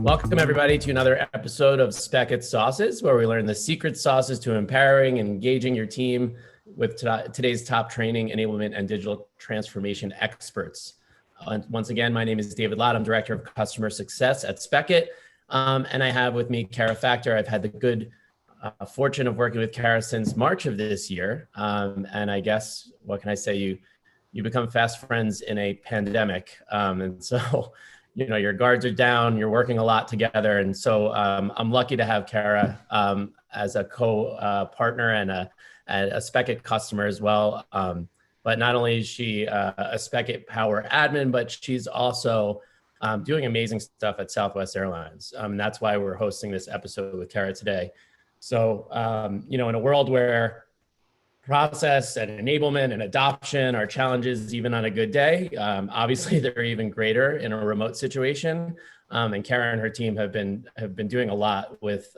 Welcome, everybody, to another episode of Spekit Sauces, where we learn the secret sauces to empowering and engaging your team with today's top training, enablement, and digital transformation experts. Once again, my name is David Lott. I'm Director of Customer Success at Spekit, and I have with me Kara Factor. I've had the good fortune of working with Kara since March of this year, and I guess, what can I say, you become fast friends in a pandemic, and so your guards are down, you're working a lot together. And so I'm lucky to have Kara as a co-partner and a Spekit customer as well. But not only is she a Spekit Power admin, but she's also doing amazing stuff at Southwest Airlines. That's why we're hosting this episode with Kara today. So, in a world where process and enablement and adoption are challenges even on a good day. Obviously, they're even greater in a remote situation. And Kara and her team have been doing a lot with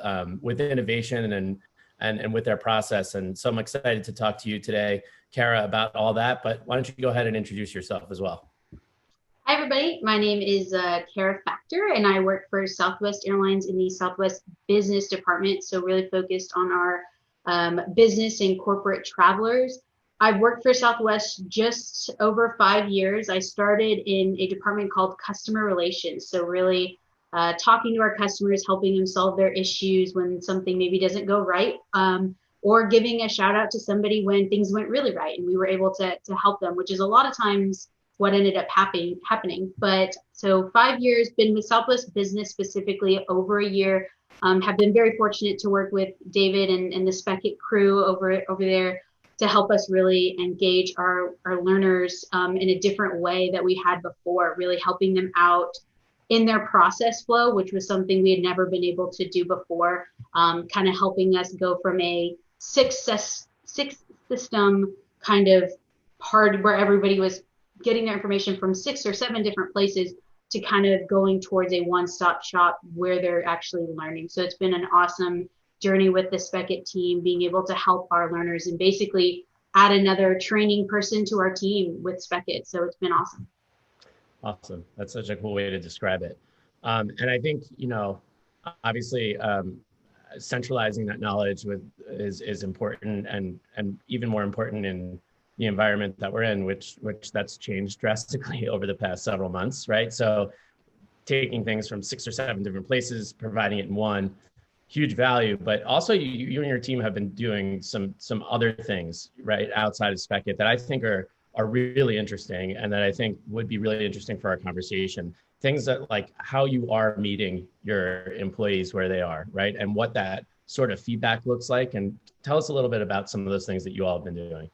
innovation and with their process. And so I'm excited to talk to you today, Kara, about all that. But why don't you go ahead and introduce yourself as well? Hi, everybody. My name is Kara Factor, and I work for Southwest Airlines in the Southwest Business Department. So really focused on our business and corporate travelers. I've worked for Southwest just over 5 years. I started in a department called Customer Relations. So really talking to our customers, helping them solve their issues when something maybe doesn't go right, or giving a shout out to somebody when things went really right and we were able to help them, which is a lot of times what ended up happening. But so 5 years, been with Southwest Business specifically over a year. Have been very fortunate to work with David and the Spekit crew over there to help us really engage our learners in a different way that we had before, really helping them out in their process flow, which was something we had never been able to do before, kind of helping us go from a six system kind of part where everybody was getting their information from 6 or 7 different places to kind of going towards a one-stop shop where they're actually learning. So it's been an awesome journey with the Spekit team, being able to help our learners and basically add another training person to our team with Spekit. So it's been awesome. Awesome. That's such a cool way to describe it. And I think, obviously, centralizing that knowledge is important and even more important in the environment that we're in, which that's changed drastically over the past several months, right? So taking things from 6 or 7 different places, providing it in one, huge value. But also you and your team have been doing some other things, right, outside of Spekit that I think are really interesting and that I think would be really interesting for our conversation. Things that like how you are meeting your employees where they are, right? And what that sort of feedback looks like. And tell us a little bit about some of those things that you all have been doing.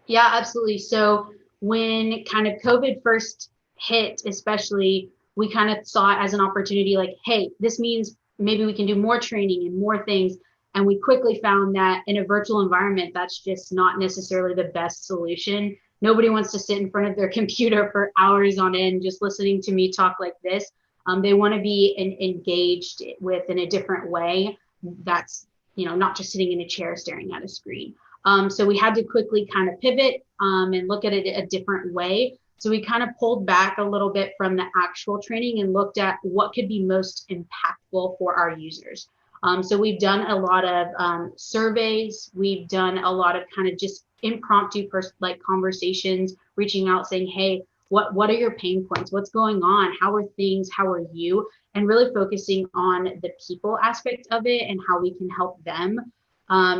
Yeah, absolutely. So when kind of COVID first hit, especially, we kind of saw it as an opportunity like, hey, this means maybe we can do more training and more things. And we quickly found that in a virtual environment, that's just not necessarily the best solution. Nobody wants to sit in front of their computer for hours on end just listening to me talk like this. They want to be engaged with in a different way. That's, not just sitting in a chair staring at a screen. So we had to quickly kind of pivot and look at it a different way. So we kind of pulled back a little bit from the actual training and looked at what could be most impactful for our users. So we've done a lot of surveys. We've done a lot of kind of just impromptu conversations, reaching out saying, hey, what are your pain points? What's going on? How are things? How are you? And really focusing on the people aspect of it and how we can help them.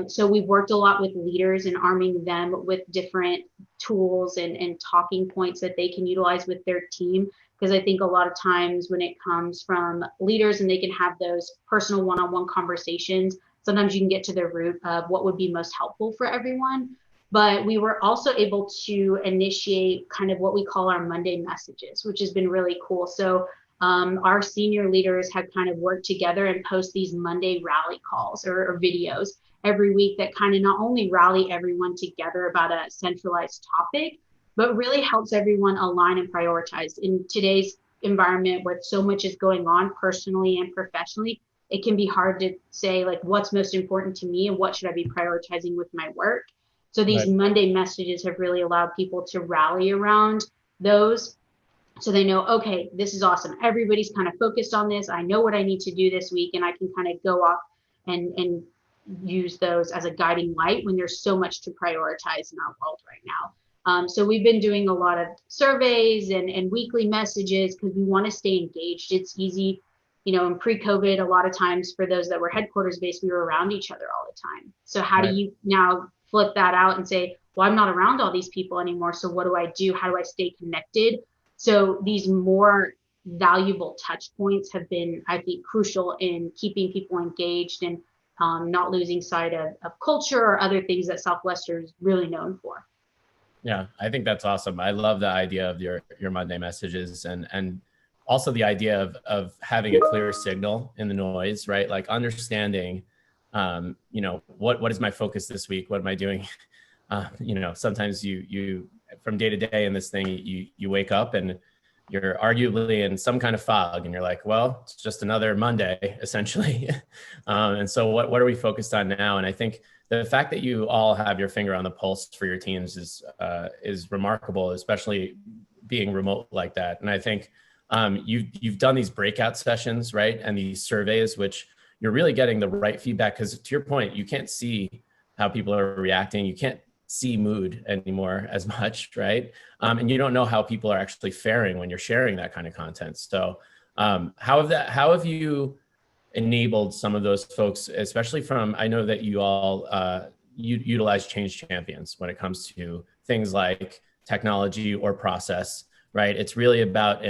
So we've worked a lot with leaders and arming them with different tools and talking points that they can utilize with their team. Because I think a lot of times when it comes from leaders and they can have those personal one-on-one conversations, sometimes you can get to the root of what would be most helpful for everyone. But we were also able to initiate kind of what we call our Monday messages, which has been really cool. So our senior leaders have kind of worked together and post these Monday rally calls or videos every week that kind of not only rally everyone together about a centralized topic, but really helps everyone align and prioritize. In today's environment where so much is going on personally and professionally, it can be hard to say like what's most important to me and what should I be prioritizing with my work. So these Right. Monday messages have really allowed people to rally around those. So they know, okay, this is awesome. Everybody's kind of focused on this. I know what I need to do this week, and I can kind of go off and use those as a guiding light when there's so much to prioritize in our world right now. So we've been doing a lot of surveys and weekly messages because we want to stay engaged. It's easy, in pre-COVID, a lot of times for those that were headquarters based, we were around each other all the time. So how do Right. you now flip that out and say, well, I'm not around all these people anymore. So what do I do? How do I stay connected? So these more valuable touch points have been, I think, crucial in keeping people engaged and not losing sight of culture or other things that Southwestern is really known for. Yeah, I think that's awesome. I love the idea of your Monday messages, and also the idea of having a clear signal in the noise, right? Like understanding, what is my focus this week? What am I doing? Sometimes you from day to day in this thing, you wake up and you're arguably in some kind of fog, and you're like, well, it's just another Monday, essentially. And so what are we focused on now? And I think the fact that you all have your finger on the pulse for your teams is remarkable, especially being remote like that. And I think you've done these breakout sessions, right, and these surveys, which you're really getting the right feedback, because to your point, you can't see how people are reacting. You can't see mood anymore as much, right? And you don't know how people are actually faring when you're sharing that kind of content. So how have you enabled some of those folks, especially from, I know that you all utilize change champions when it comes to things like technology or process, right? It's really about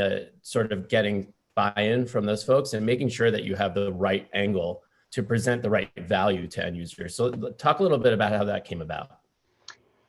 sort of getting buy-in from those folks and making sure that you have the right angle to present the right value to end users. So talk a little bit about how that came about.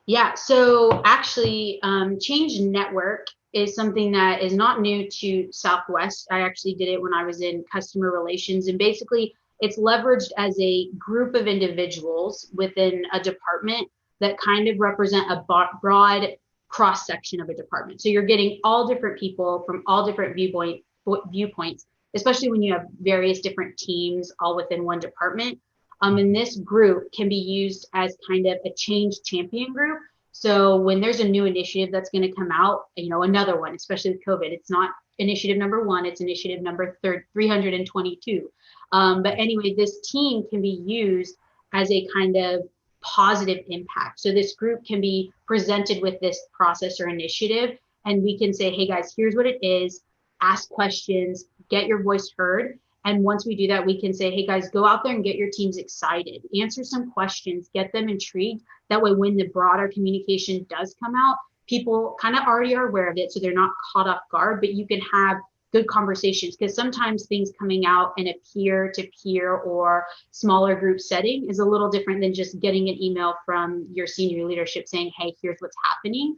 Yeah, so actually, Change Network is something that is not new to Southwest. I actually did it when I was in customer relations, and basically, it's leveraged as a group of individuals within a department that kind of represent a broad cross section of a department. So you're getting all different people from all different viewpoints, especially when you have various different teams all within one department. And this group can be used as kind of a change champion group. So when there's a new initiative that's going to come out, another one, especially with COVID, it's not initiative number one, it's initiative number 322. But anyway, this team can be used as a kind of positive impact. So this group can be presented with this process or initiative, and we can say, hey guys, here's what it is, ask questions, get your voice heard. And once we do that, we can say, hey guys, go out there and get your teams excited, answer some questions, get them intrigued. That way, when the broader communication does come out, people kind of already are aware of it. So they're not caught off guard, but you can have good conversations, because sometimes things coming out in a peer to peer or smaller group setting is a little different than just getting an email from your senior leadership saying, hey, here's what's happening.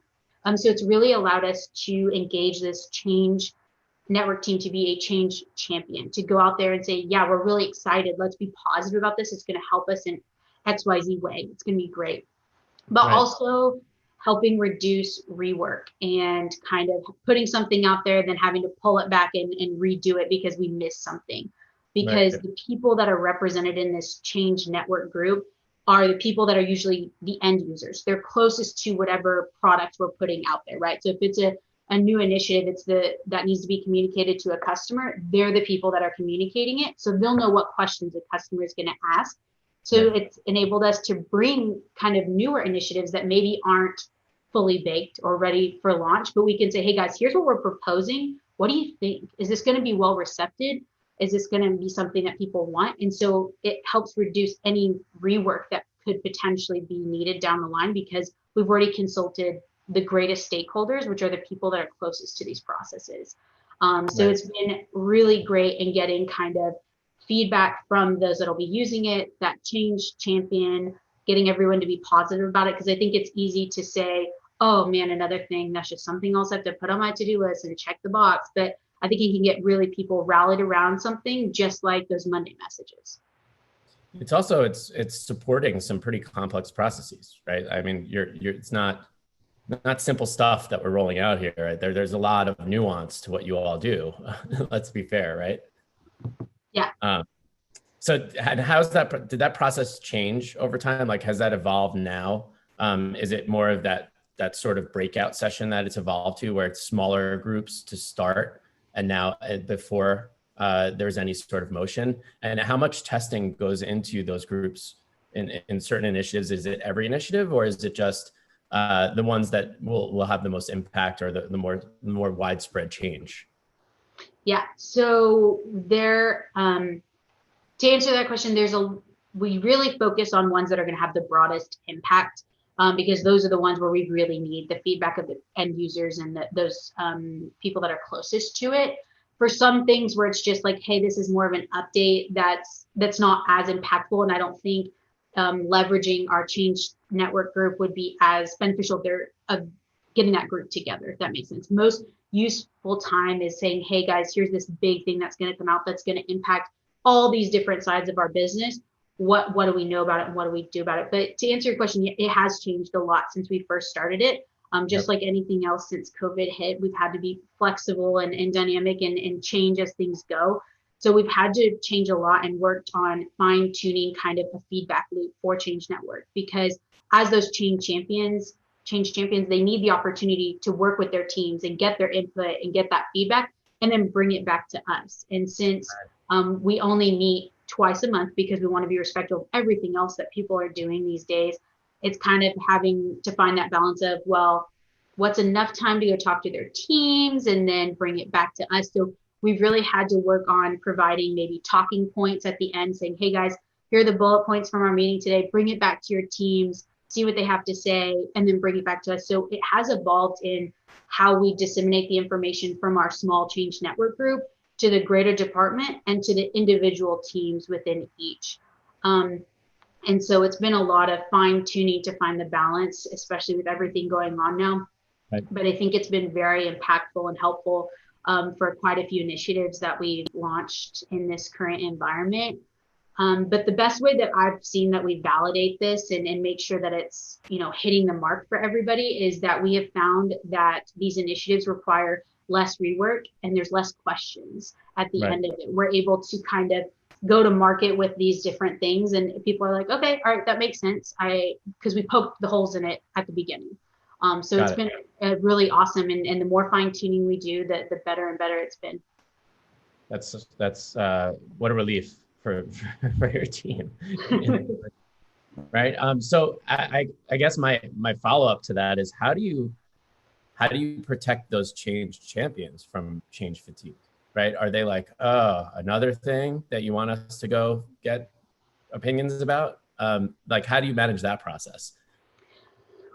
So it's really allowed us to engage this change network team to be a change champion, to go out there and say, yeah, we're really excited. Let's be positive about this. It's going to help us in XYZ way. It's going to be great. But Right. also helping reduce rework and kind of putting something out there, then having to pull it back and redo it because we missed something. Because Right. the people that are represented in this change network group are the people that are usually the end users. They're closest to whatever product we're putting out there, right? So if it's a new initiative, that needs to be communicated to a customer, they're the people that are communicating it. So they'll know what questions a customer is going to ask. So Right. it's enabled us to bring kind of newer initiatives that maybe aren't fully baked or ready for launch, but we can say, hey guys, here's what we're proposing. What do you think? Is this going to be well received? Is this going to be something that people want? And so it helps reduce any rework that could potentially be needed down the line, because we've already consulted the greatest stakeholders, which are the people that are closest to these processes. So Right. it's been really great in getting kind of feedback from those that'll be using it, that change champion, getting everyone to be positive about it. Because I think it's easy to say, oh man, another thing, that's just something else I have to put on my to-do list and check the box. But I think you can get really people rallied around something, just like those Monday messages. It's also it's supporting some pretty complex processes, right? I mean, it's not simple stuff that we're rolling out here, right? There's a lot of nuance to what you all do. Let's be fair, right? Yeah. Um, so how's that? Did that process change over time? Like, has that evolved now Is it more of that sort of breakout session that it's evolved to, where it's smaller groups to start, and now before there's any sort of motion? And how much testing goes into those groups in certain initiatives? Is it every initiative, or is it just the ones that will have the most impact, or the more widespread change? Yeah. So there, to answer that question, we really focus on ones that are going to have the broadest impact, because those are the ones where we really need the feedback of the end users and those people that are closest to it. For some things where it's just like, hey, this is more of an update, that's not as impactful, and I don't think leveraging our change network group would be as beneficial there of getting that group together, if that makes sense. Most useful time is saying, hey guys, here's this big thing that's going to come out that's going to impact all these different sides of our business. What do we know about it, and what do we do about it? But to answer your question, it has changed a lot since we first started it. Just like anything else, since COVID hit, we've had to be flexible and dynamic and change as things go. So we've had to change a lot and worked on fine tuning kind of a feedback loop for Change Network, because as those change champions, they need the opportunity to work with their teams and get their input and get that feedback and then bring it back to us. And since we only meet twice a month because we want to be respectful of everything else that people are doing these days, it's kind of having to find that balance of, well, what's enough time to go talk to their teams and then bring it back to us. So we've really had to work on providing maybe talking points at the end, saying, hey guys, here are the bullet points from our meeting today. Bring it back to your teams, see what they have to say, and then bring it back to us. So it has evolved in how we disseminate the information from our small change network group to the greater department and to the individual teams within each. And so it's been a lot of fine tuning to find the balance, especially with everything going on now. Right. But I think it's been very impactful and helpful for quite a few initiatives that we've launched in this current environment. But the best way that I've seen that we validate this and make sure that it's, hitting the mark for everybody is that we have found that these initiatives require less rework and there's less questions at the end of it. We're able to kind of go to market with these different things, and people are like, okay, all right, that makes sense. Because we poked the holes in it at the beginning. So it's been really awesome. And the more fine tuning we do, the better and better it's been. That's what a relief for your team. Right. So I guess my follow-up to that is, how do you protect those change champions from change fatigue? Right? Are they like, oh, another thing that you want us to go get opinions about? Like, how do you manage that process?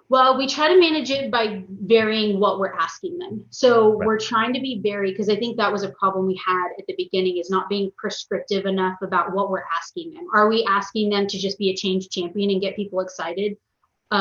Well, we try to manage it by varying what we're asking them. So we're trying to be because I think that was a problem we had at the beginning, is not being prescriptive enough about what we're asking them. Are we asking them to just be a change champion and get people excited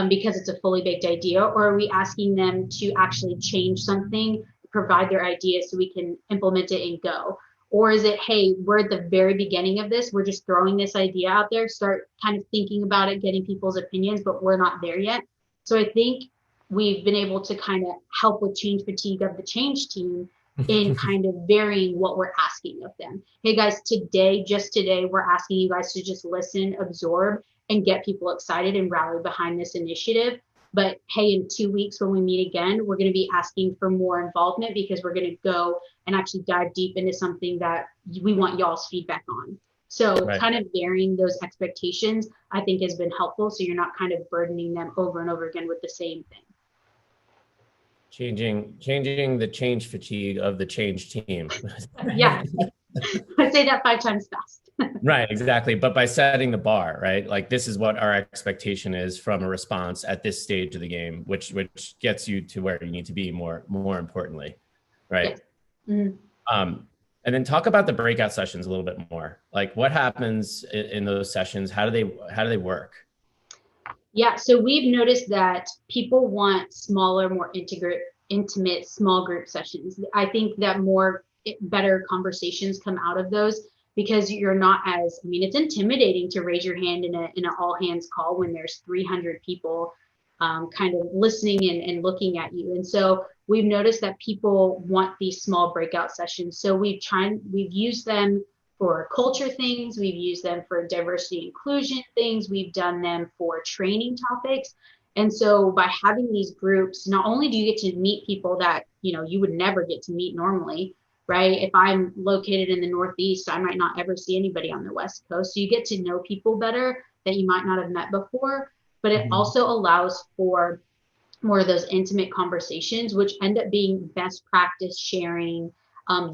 because it's a fully baked idea? Or are we asking them to actually change something, provide their ideas so we can implement it and go? Or is it, hey, we're at the very beginning of this, we're just throwing this idea out there, start kind of thinking about it, getting people's opinions, but we're not there yet. So I think we've been able to kind of help with change fatigue of the change team in kind of varying what we're asking of them. Hey guys, just today, we're asking you guys to just listen, absorb, and get people excited and rally behind this initiative. But hey, in 2 weeks when we meet again, we're going to be asking for more involvement, because we're going to go and actually dive deep into something that we want y'all's feedback on. So kind of varying those expectations, I think, has been helpful. So you're not kind of burdening them over and over again with the same thing. Changing the change fatigue of the change team. Yeah. I say that 5 times fast. Right, exactly. But by setting the bar, right? Like, this is what our expectation is from a response at this stage of the game, which gets you to where you need to be more importantly, right? Yes. Mm-hmm. And then talk about the breakout sessions a little bit more. Like, what happens in those sessions? How do they work? Yeah, so we've noticed that people want smaller, more intimate small group sessions. I think that better conversations come out of those, because you're not it's intimidating to raise your hand in an all hands call when there's 300 people kind of listening and looking at you. And so we've noticed that people want these small breakout sessions. So we've used them for culture things. We've used them for diversity inclusion things. We've done them for training topics. And so by having these groups, not only do you get to meet people that, you would never get to meet normally, right? If I'm located in the Northeast, I might not ever see anybody on the West Coast. So you get to know people better that you might not have met before, but it Mhm. also allows for more of those intimate conversations, which end up being best practice sharing,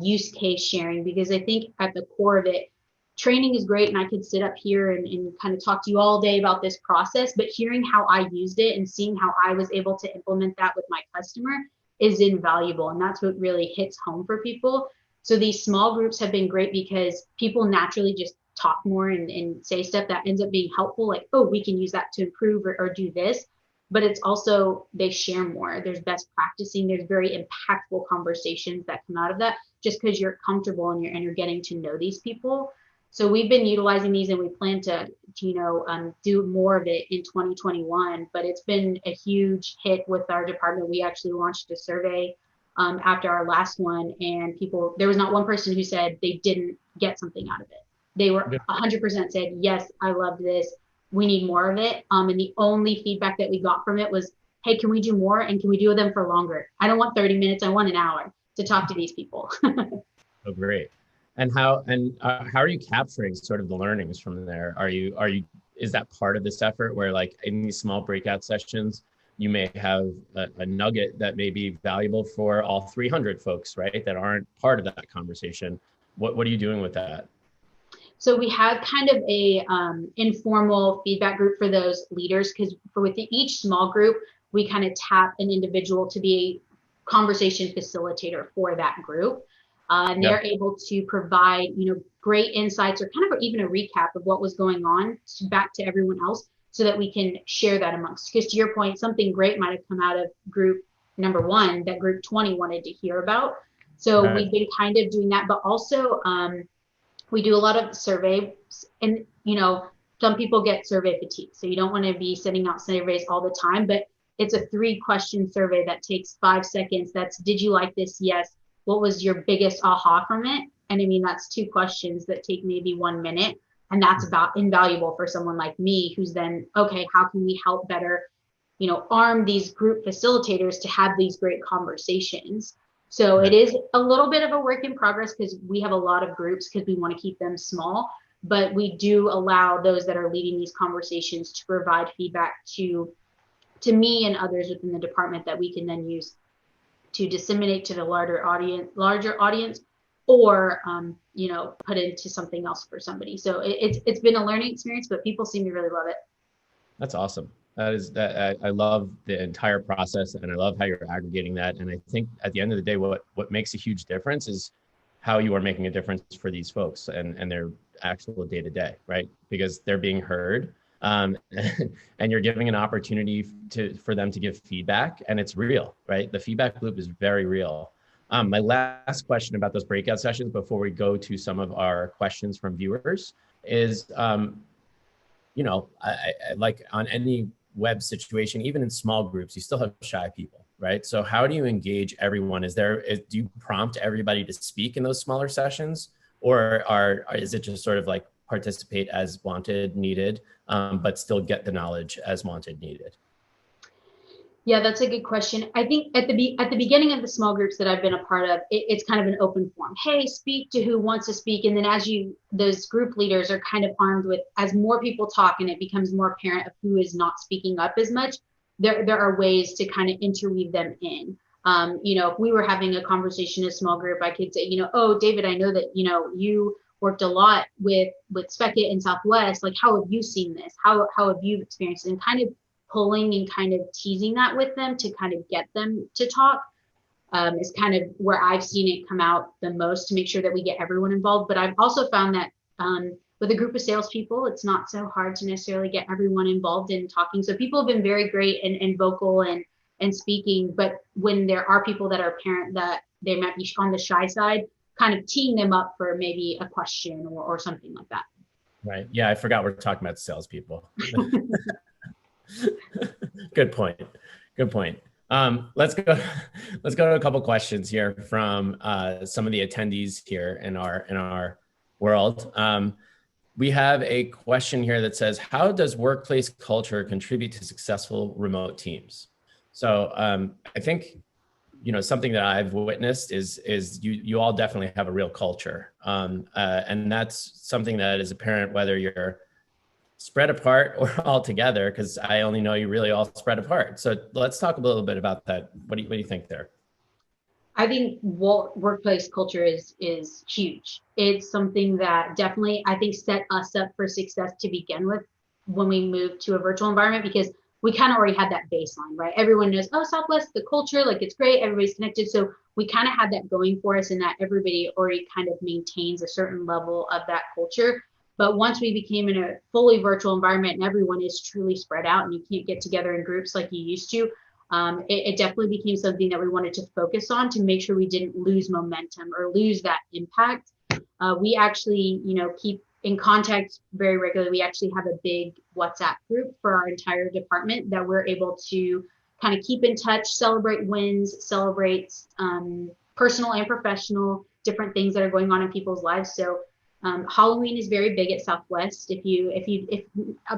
use case sharing, because I think at the core of it, training is great. And I could sit up here and kind of talk to you all day about this process, but hearing how I used it and seeing how I was able to implement that with my customer is invaluable. And that's what really hits home for people. So these small groups have been great because people naturally just talk more and say stuff that ends up being helpful, like, oh, we can use that to improve or do this. But it's also they share more. There's best practicing. There's very impactful conversations that come out of that just because you're comfortable and you're getting to know these people. So we've been utilizing these, and we plan to do more of it in 2021. But it's been a huge hit with our department. We actually launched a survey after our last one, and there was not one person who said they didn't get something out of it. They were 100% said, yes, I loved this. We need more of it. And the only feedback that we got from it was, hey, can we do more? And can we do them for longer? I don't want 30 minutes. I want an hour to talk to these people. Oh, great. And how are you capturing sort of the learnings from there? Is that part of this effort where like in these small breakout sessions, you may have a nugget that may be valuable for all 300 folks, right? That aren't part of that conversation. What are you doing with that? So we had kind of a informal feedback group for those leaders, because for within each small group, we kind of tap an individual to be a conversation facilitator for that group. And Yep. they're able to provide, great insights or kind of even a recap of what was going on back to everyone else so that we can share that amongst. Because to your point, something great might have come out of group number one that group 20 wanted to hear about. So Right. we've been kind of doing that, but also we do a lot of surveys, and some people get survey fatigue, so you don't want to be sending out surveys all the time, but it's a 3-question survey that takes 5 seconds. That's, did you like this? Yes. What was your biggest aha from it? And I mean, that's 2 questions that take maybe 1 minute, and that's about invaluable for someone like me who's then, okay, how can we help better arm these group facilitators to have these great conversations. So it Right. is a little bit of a work in progress because we have a lot of groups because we want to keep them small, but we do allow those that are leading these conversations to provide feedback to me and others within the department that we can then use to disseminate to the larger audience, or put into something else for somebody. So it's been a learning experience, but people seem to really love it. That's awesome. That is that I love the entire process, and I love how you're aggregating that. And I think at the end of the day, what makes a huge difference is how you are making a difference for these folks and their actual day to day, right? Because they're being heard, um, and you're giving an opportunity for them to give feedback, and it's real, right? The feedback loop is very real. My last question about those breakout sessions before we go to some of our questions from viewers is, like on any web situation, even in small groups, you still have shy people, right? So how do you engage everyone? Do you prompt everybody to speak in those smaller sessions, or is it just sort of like participate as wanted, needed, but still get the knowledge as wanted, needed? Yeah, that's a good question. I think at the beginning of the small groups that I've been a part of, it's kind of an open forum. Hey, speak to who wants to speak, and then those group leaders are kind of armed with, as more people talk and it becomes more apparent of who is not speaking up as much. There are ways to kind of interweave them in. If we were having a conversation in a small group, I could say, oh, David, I know that you worked a lot with Spekit and Southwest. Like, how have you seen this? How have you experienced it? And kind of pulling and kind of teasing that with them to kind of get them to talk, is kind of where I've seen it come out the most, to make sure that we get everyone involved. But I've also found that with a group of salespeople, it's not so hard to necessarily get everyone involved in talking. So people have been very great and vocal and speaking. But when there are people that are apparent that they might be on the shy side, kind of teeing them up for maybe a question or something like that. Right. Yeah, I forgot we're talking about salespeople. Good point. Good point. Let's go. Let's go to a couple questions here from some of the attendees here in our world. We have a question here that says, how does workplace culture contribute to successful remote teams? So I think, something that I've witnessed is you all definitely have a real culture. And that's something that is apparent whether you're spread apart or all together, because I only know you really all spread apart. So let's talk a little bit about that. What do you think there? I think workplace culture is huge. It's something that definitely I think set us up for success to begin with when we moved to a virtual environment, because we kind of already had that baseline, right? Everyone knows, oh, Southwest, the culture, like it's great, everybody's connected. So we kind of had that going for us, and that everybody already kind of maintains a certain level of that culture. But once we became in a fully virtual environment and everyone is truly spread out and you can't get together in groups like you used to, it definitely became something that we wanted to focus on to make sure we didn't lose momentum or lose that impact. We actually, keep in contact very regularly. We actually have a big WhatsApp group for our entire department that we're able to kind of keep in touch, celebrate wins, celebrate personal and professional, different things that are going on in people's lives. So Halloween is very big at Southwest. If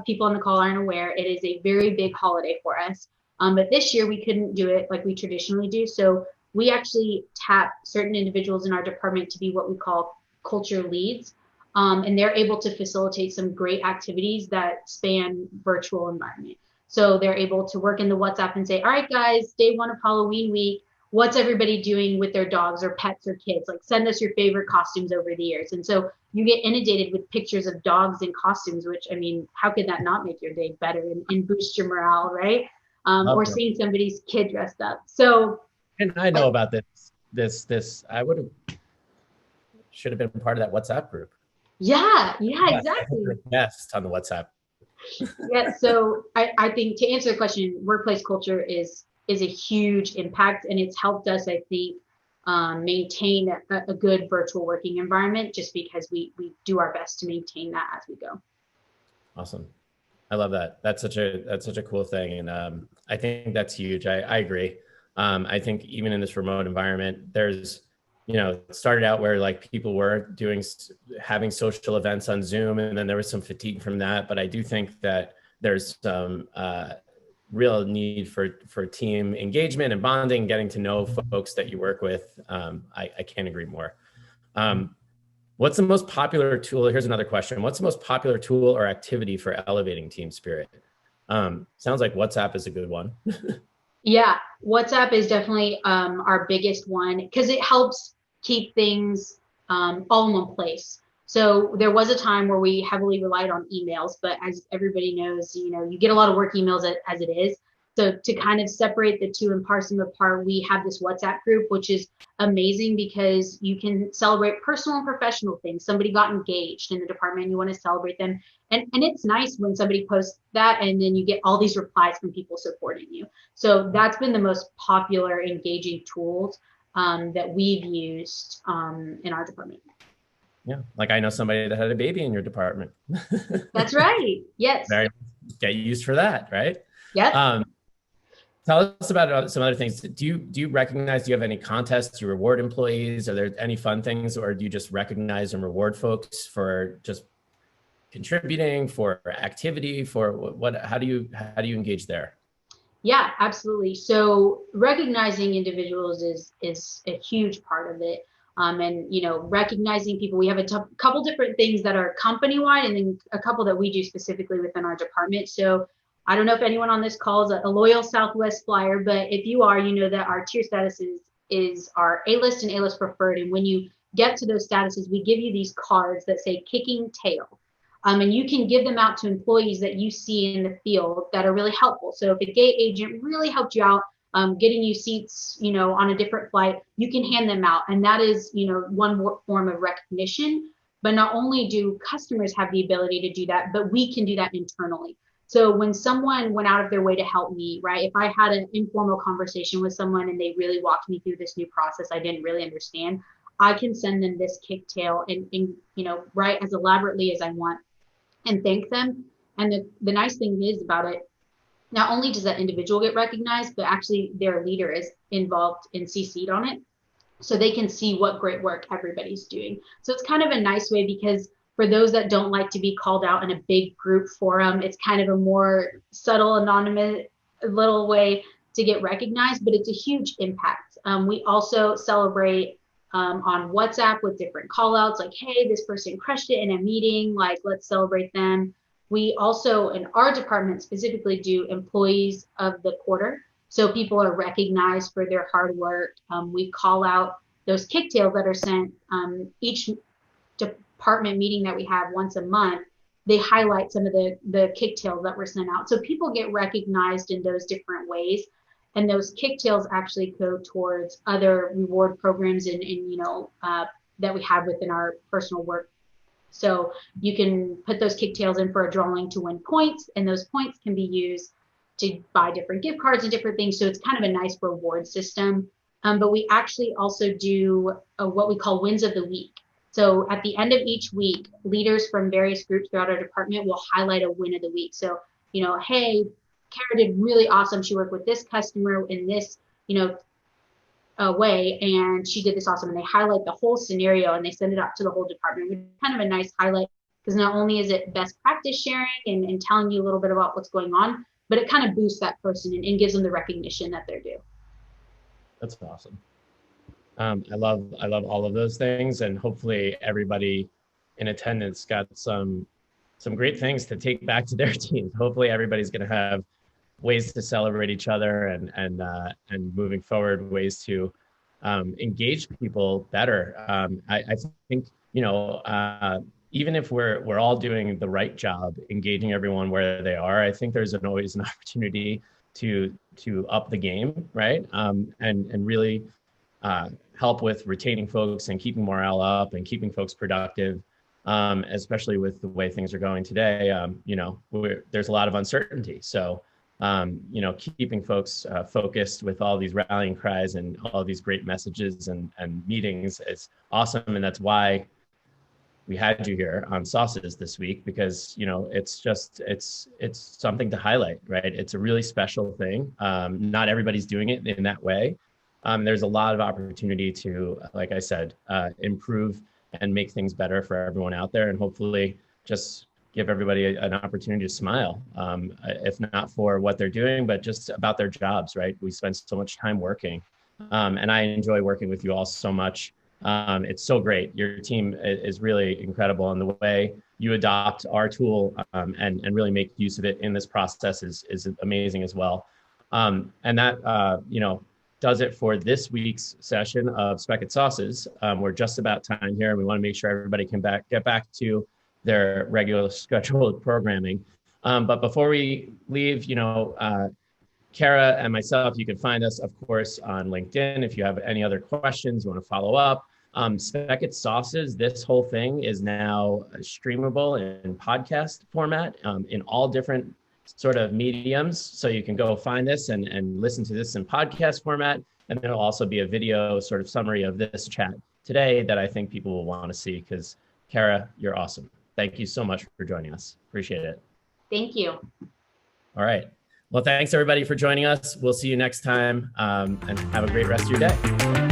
people on the call aren't aware, it is a very big holiday for us. But this year we couldn't do it like we traditionally do. So we actually tap certain individuals in our department to be what we call culture leads. And they're able to facilitate some great activities that span virtual environment. So they're able to work in the WhatsApp and say, all right, guys, day one of Halloween week, what's everybody doing with their dogs or pets or kids? Like, send us your favorite costumes over the years. And so you get inundated with pictures of dogs in costumes, which, I mean, how could that not make your day better and boost your morale, right? Or seeing somebody's kid dressed up. So, and I know about this. I should have been part of that WhatsApp group. Yeah, exactly. Yes, on the WhatsApp. Yeah, so I think to answer the question, workplace culture is a huge impact, and it's helped us, I think, maintain a good virtual working environment, just because we do our best to maintain that as we go. Awesome. I love that. That's such a cool thing. And I think that's huge. I agree. I think even in this remote environment, there's, it started out where like people were having social events on Zoom, and then there was some fatigue from that. But I do think that there's some real need for team engagement and bonding, getting to know folks that you work with. I can't agree more. What's the most popular tool? Here's another question. What's the most popular tool or activity for elevating team spirit? Sounds like WhatsApp is a good one. Yeah, WhatsApp is definitely our biggest one, because it helps keep things all in one place. So there was a time where we heavily relied on emails, but as everybody knows, you get a lot of work emails as it is. So to kind of separate the two and parse them apart, we have this WhatsApp group, which is amazing because you can celebrate personal and professional things. Somebody got engaged in the department, you want to celebrate them. And it's nice when somebody posts that and then you get all these replies from people supporting you. So that's been the most popular engaging tools that we've used in our department. Yeah, like I know somebody that had a baby in your department. That's right. Yes. Get used for that, right? Yes. Tell us about some other things. Do you recognize, do you have any contests you reward employees? Are there any fun things, or do you just recognize and reward folks for just contributing, for activity, for what, how do you engage there? Yeah, absolutely. So recognizing individuals is a huge part of it. And recognizing people, we have a couple different things that are company wide, and then a couple that we do specifically within our department. So I don't know if anyone on this call is a loyal Southwest flyer, but if you are, you know that our tier status is our A-list and A-list preferred. And when you get to those statuses, we give you these cards that say kicking tail. And you can give them out to employees that you see in the field that are really helpful. So if a gate agent really helped you out, getting you seats, on a different flight, you can hand them out. And that is, one form of recognition. But not only do customers have the ability to do that, but we can do that internally. So when someone went out of their way to help me, right, if I had an informal conversation with someone and they really walked me through this new process I didn't really understand, I can send them this kicktail and write as elaborately as I want and thank them. And the nice thing is about it, not only does that individual get recognized, but actually their leader is involved and CC'd on it. So they can see what great work everybody's doing. So it's kind of a nice way, because for those that don't like to be called out in a big group forum, it's kind of a more subtle, anonymous little way to get recognized, but it's a huge impact. We also celebrate on WhatsApp with different call outs like, hey, this person crushed it in a meeting, like let's celebrate them. We also, in our department specifically, do employees of the quarter. So people are recognized for their hard work. We call out those kicktails that are sent. Each department meeting that we have once a month, they highlight some of the kicktails that were sent out. So people get recognized in those different ways. And those kicktails actually go towards other reward programs and that we have within our personal work. So you can put those kicktails in for a drawing to win points, and those points can be used to buy different gift cards and different things. So it's kind of a nice reward system. But we actually also do what we call wins of the week. So at the end of each week, leaders from various groups throughout our department will highlight a win of the week. So, hey, Kara did really awesome. She worked with this customer in this, way, and she did this awesome. And they highlight the whole scenario and they send it out to the whole department, which is kind of a nice highlight, because not only is it best practice sharing and telling you a little bit about what's going on, but it kind of boosts that person and gives them the recognition that they're due. That's awesome. I love all of those things, and hopefully everybody in attendance got some great things to take back to their teams. Hopefully everybody's going to have ways to celebrate each other and moving forward, ways to engage people better. I think even if we're all doing the right job engaging everyone where they are, I think there's always an opportunity to up the game, right? And really help with retaining folks and keeping morale up and keeping folks productive, especially with the way things are going today. There's a lot of uncertainty. So, keeping folks focused with all these rallying cries and all these great messages and meetings is awesome. And that's why we had you here on Sauces this week, because, it's something to highlight, right? It's a really special thing. Not everybody's doing it in that way. There's a lot of opportunity to, like I said, improve and make things better for everyone out there, and hopefully just give everybody an opportunity to smile, if not for what they're doing, but just about their jobs, right? We spend so much time working, and I enjoy working with you all so much. It's so great. Your team is really incredible, and the way you adopt our tool and really make use of it in this process is amazing as well. And that, does it for this week's session of Spekit Sauces. We're just about time here, and we want to make sure everybody can get back to their regular scheduled programming. But before we leave, Kara and myself, you can find us, of course, on LinkedIn. If you have any other questions, you want to follow up. Spekit Sauces, this whole thing is now streamable in podcast format in all different sort of mediums. So you can go find this and listen to this in podcast format. And then it'll also be a video sort of summary of this chat today that I think people will want to see, because Kara, you're awesome. Thank you so much for joining us. Appreciate it. Thank you. All right. Well, thanks everybody for joining us. We'll see you next time, and have a great rest of your day.